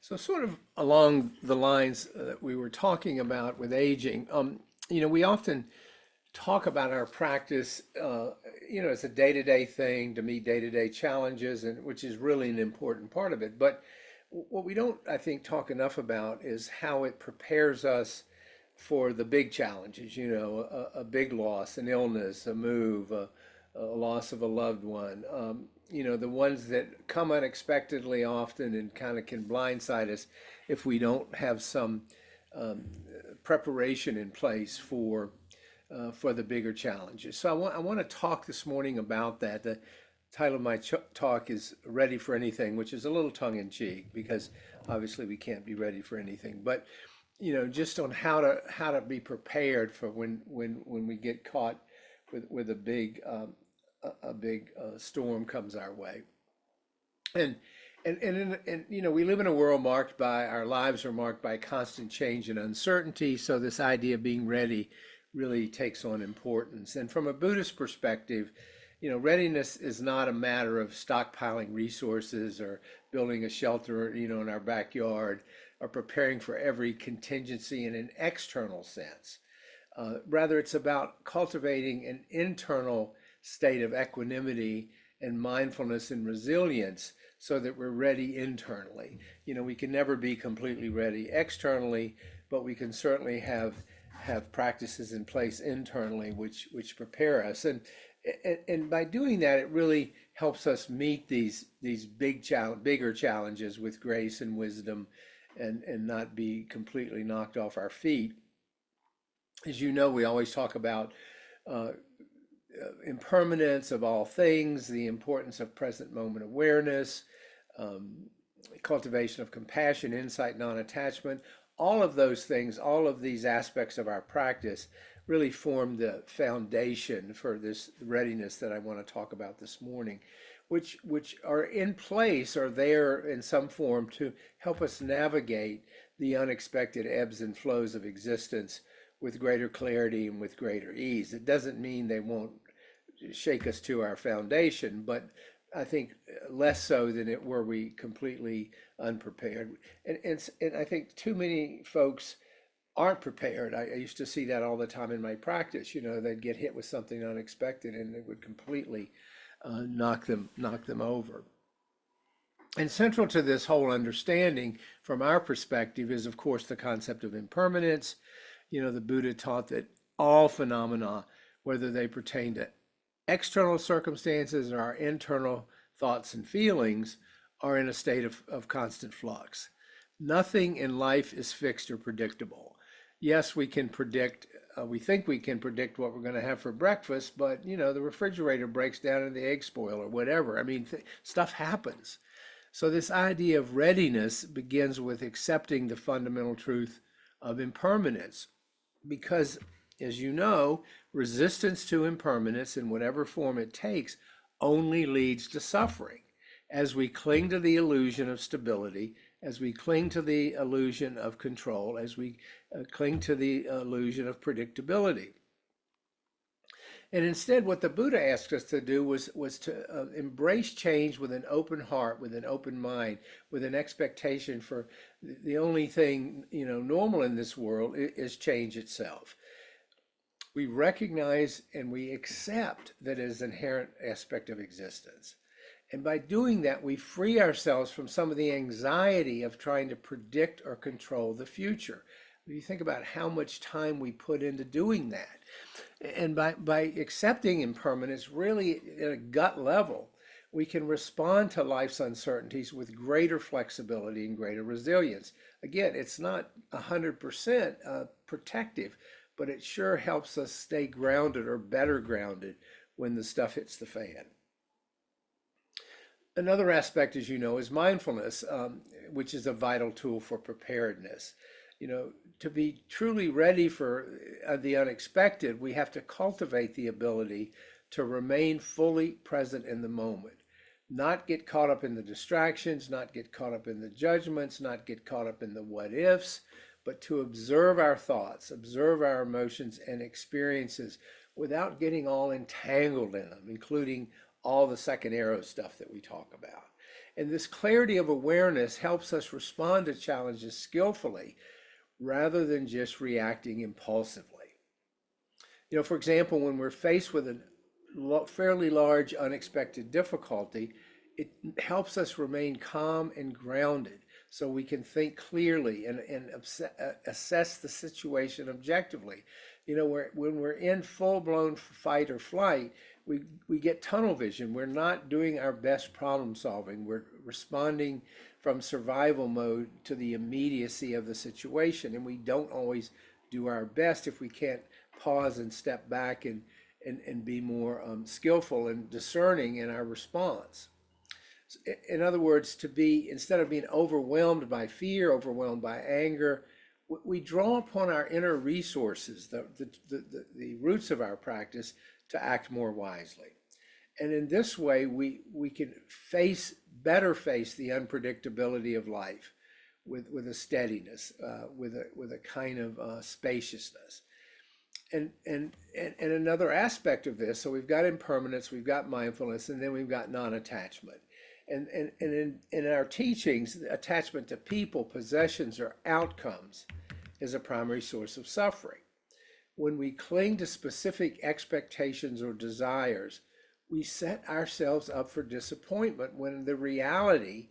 So, sort of along the lines that we were talking about with aging, we often talk about our practice, as a day-to-day thing to meet day-to-day challenges, and which is really an important part of it. But what we don't, I think, talk enough about is how it prepares us for the big challenges, a big loss, an illness, a move, a loss of a loved one, the ones that come unexpectedly often and kind of can blindside us if we don't have some um, preparation in place for the bigger challenges. So I want to talk this morning about that. The title of my talk is Ready for Anything, which is a little tongue in cheek because obviously we can't be ready for anything. But just on how to be prepared for when we get caught with a big storm comes our way. And we live in a world marked by our lives are marked by constant change and uncertainty. So this idea of being ready really takes on importance. And from a Buddhist perspective, readiness is not a matter of stockpiling resources or building a shelter, in our backyard, or preparing for every contingency in an external sense. Rather, it's about cultivating an internal state of equanimity and mindfulness and resilience so that we're ready internally. We can never be completely ready externally, but we can certainly have practices in place internally which prepare us. And by doing that, it really helps us meet these bigger challenges with grace and wisdom, and not be completely knocked off our feet. As you know, we always talk about uh, impermanence of all things, the importance of present moment awareness, um, cultivation of compassion, insight, non-attachment. All of those things, all of these aspects of our practice really form the foundation for this readiness that I want to talk about this morning, which are in place or there in some form to help us navigate the unexpected ebbs and flows of existence with greater clarity and with greater ease. It doesn't mean they won't shake us to our foundation, but I think less so than it were we completely unprepared. And I think too many folks aren't prepared. I used to see that all the time in my practice. They'd get hit with something unexpected and it would completely knock them over. And central to this whole understanding from our perspective is, of course, the concept of impermanence. The Buddha taught that all phenomena, whether they pertain to external circumstances or our internal thoughts and feelings, are in a state of constant flux. Nothing in life is fixed or predictable. Yes, we can predict, we think we can predict what we're going to have for breakfast, but the refrigerator breaks down and the eggs spoil or whatever. I mean, stuff happens. So this idea of readiness begins with accepting the fundamental truth of impermanence, because, as you know, resistance to impermanence in whatever form it takes only leads to suffering. As we cling to the illusion of stability, as we cling to the illusion of control, as we cling to the illusion of predictability. And instead, what the Buddha asked us to do was to embrace change with an open heart, with an open mind, with an expectation for the only thing normal in this world is change itself. We recognize and we accept that it is an inherent aspect of existence. And by doing that, we free ourselves from some of the anxiety of trying to predict or control the future. You think about how much time we put into doing that. And by accepting impermanence, really at a gut level, we can respond to life's uncertainties with greater flexibility and greater resilience. Again, it's not 100% protective, but it sure helps us stay grounded or better grounded when the stuff hits the fan. Another aspect, as you know, is mindfulness, which is a vital tool for preparedness. To be truly ready for the unexpected, we have to cultivate the ability to remain fully present in the moment, not get caught up in the distractions, not get caught up in the judgments, not get caught up in the what ifs, but to observe our thoughts, observe our emotions and experiences without getting all entangled in them, including all the second arrow stuff that we talk about. And this clarity of awareness helps us respond to challenges skillfully rather than just reacting impulsively. For example, when we're faced with a fairly large unexpected difficulty, it helps us remain calm and grounded so we can think clearly and assess the situation objectively. When we're in full-blown fight or flight, we get tunnel vision. We're not doing our best problem solving. We're responding from survival mode to the immediacy of the situation, and we don't always do our best if we can't pause and step back and be more skillful and discerning in our response. In other words, instead of being overwhelmed by fear, overwhelmed by anger, we draw upon our inner resources, the roots of our practice, to act more wisely. And in this way, we can better face the unpredictability of life with a steadiness, with a kind of spaciousness. And another aspect of this, so we've got impermanence, we've got mindfulness, and then we've got non-attachment. And in our teachings, attachment to people, possessions, or outcomes is a primary source of suffering. When we cling to specific expectations or desires, we set ourselves up for disappointment when the reality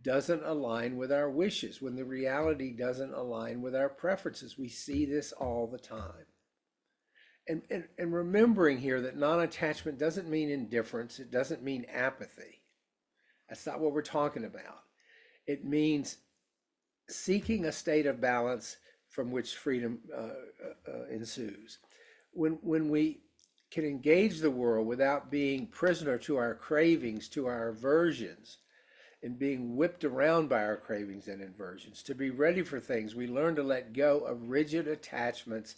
doesn't align with our wishes, when the reality doesn't align with our preferences. We see this all the time. And remembering here that non-attachment doesn't mean indifference, it doesn't mean apathy. That's not what we're talking about. It means seeking a state of balance from which freedom ensues. When we can engage the world without being prisoner to our cravings, to our aversions, and being whipped around by our cravings and aversions, to be ready for things, we learn to let go of rigid attachments,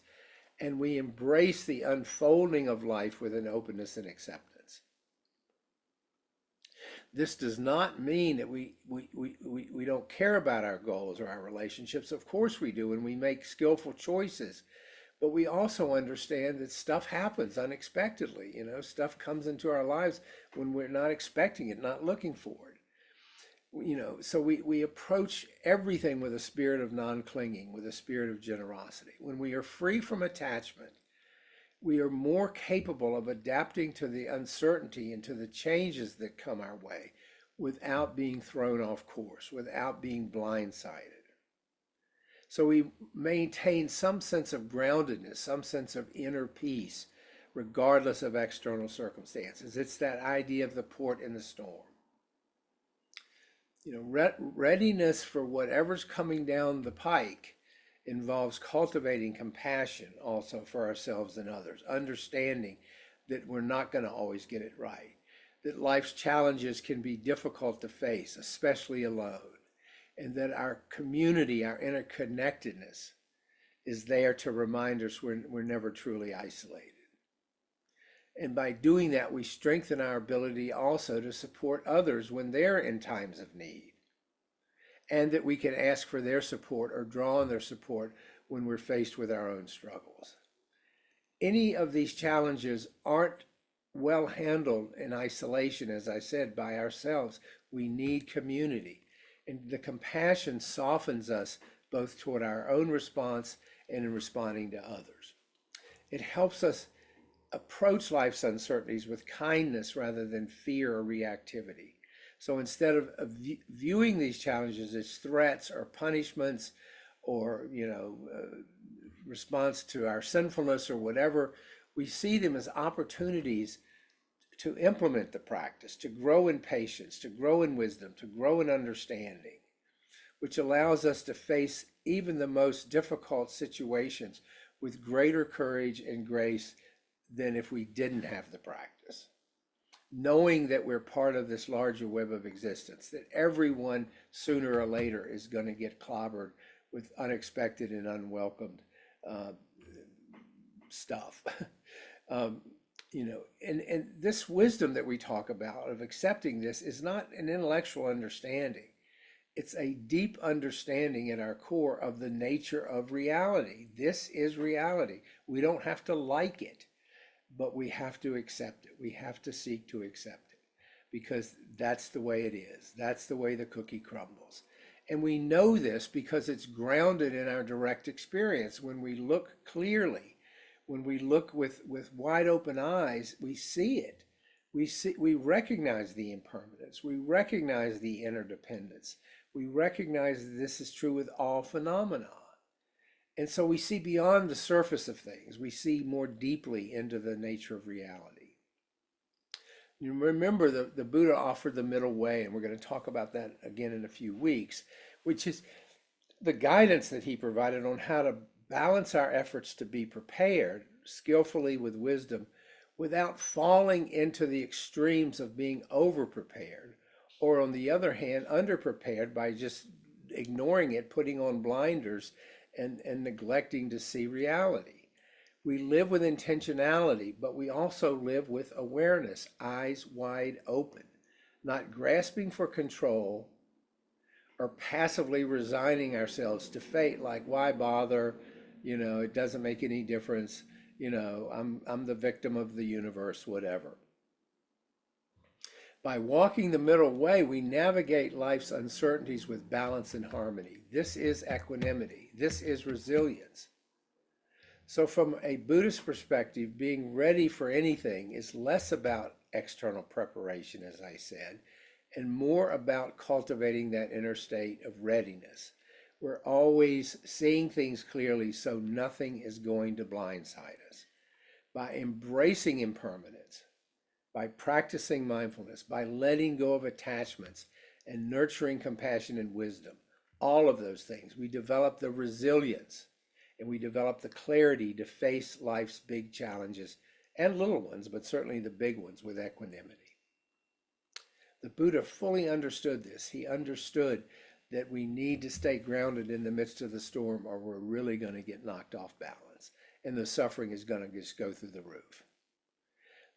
and we embrace the unfolding of life with an openness and acceptance. This does not mean that we don't care about our goals or our relationships. Of course we do, and we make skillful choices. But we also understand that stuff happens unexpectedly. Stuff comes into our lives when we're not expecting it, not looking for it. So we approach everything with a spirit of non-clinging, with a spirit of generosity. When we are free from attachment, we are more capable of adapting to the uncertainty and to the changes that come our way without being thrown off course, without being blindsided. So we maintain some sense of groundedness, some sense of inner peace, regardless of external circumstances. It's that idea of the port in the storm. Readiness for whatever's coming down the pike involves cultivating compassion also for ourselves and others, understanding that we're not going to always get it right, that life's challenges can be difficult to face, especially alone, and that our community, our interconnectedness, is there to remind us we're never truly isolated. And by doing that, we strengthen our ability also to support others when they're in times of need, and that we can ask for their support or draw on their support when we're faced with our own struggles. Any of these challenges aren't well handled in isolation, as I said, by ourselves. We need community. And the compassion softens us both toward our own response and in responding to others. It helps us approach life's uncertainties with kindness rather than fear or reactivity. So instead of viewing these challenges as threats or punishments or, response to our sinfulness or whatever, we see them as opportunities to implement the practice, to grow in patience, to grow in wisdom, to grow in understanding, which allows us to face even the most difficult situations with greater courage and grace than if we didn't have the practice. Knowing that we're part of this larger web of existence, that everyone sooner or later is going to get clobbered with unexpected and unwelcomed stuff. And this wisdom that we talk about of accepting this is not an intellectual understanding. It's a deep understanding at our core of the nature of reality. This is reality. We don't have to like it, but we have to accept it. We have to seek to accept it. because that's the way it is. That's the way the cookie crumbles. And we know this because it's grounded in our direct experience. When we look clearly, when we look with wide open eyes, we see it. We recognize the impermanence. We recognize the interdependence. We recognize that this is true with all phenomena. And so we see beyond the surface of things. We see more deeply into the nature of reality. You remember the Buddha offered the middle way, and we're going to talk about that again in a few weeks, which is the guidance that he provided on how to balance our efforts to be prepared skillfully with wisdom without falling into the extremes of being over-prepared, or on the other hand, under-prepared by just ignoring it, putting on blinders, and neglecting to see reality. We live with intentionality, but we also live with awareness, eyes wide open, not grasping for control or passively resigning ourselves to fate, like, why bother? It doesn't make any difference. I'm the victim of the universe, whatever. By walking the middle way, we navigate life's uncertainties with balance and harmony. This is equanimity. This is resilience. So from a Buddhist perspective, being ready for anything is less about external preparation, as I said, and more about cultivating that inner state of readiness. We're always seeing things clearly, so nothing is going to blindside us. By embracing impermanence, by practicing mindfulness, by letting go of attachments and nurturing compassion and wisdom, all of those things, we develop the resilience and we develop the clarity to face life's big challenges and little ones, but certainly the big ones, with equanimity. The Buddha fully understood this. He understood that we need to stay grounded in the midst of the storm, or we're really going to get knocked off balance, and the suffering is going to just go through the roof.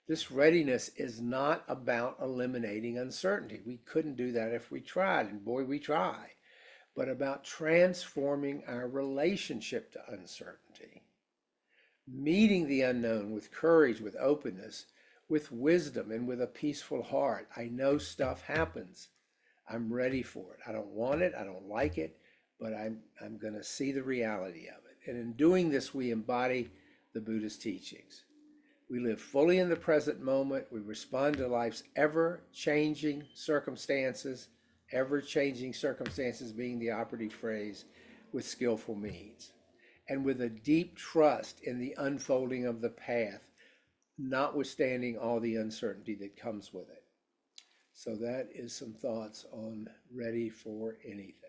This readiness is not about eliminating uncertainty. We couldn't do that if we tried, and boy, we try. But about transforming our relationship to uncertainty, meeting the unknown with courage, with openness, with wisdom, and with a peaceful heart. I know stuff happens. I'm ready for it. I don't want it. I don't like it, but I'm going to see the reality of it. And in doing this, we embody the Buddha's teachings. We live fully in the present moment. We respond to life's ever-changing circumstances, ever-changing circumstances being the operative phrase, with skillful means, and with a deep trust in the unfolding of the path, notwithstanding all the uncertainty that comes with it. So that is some thoughts on ready for anything.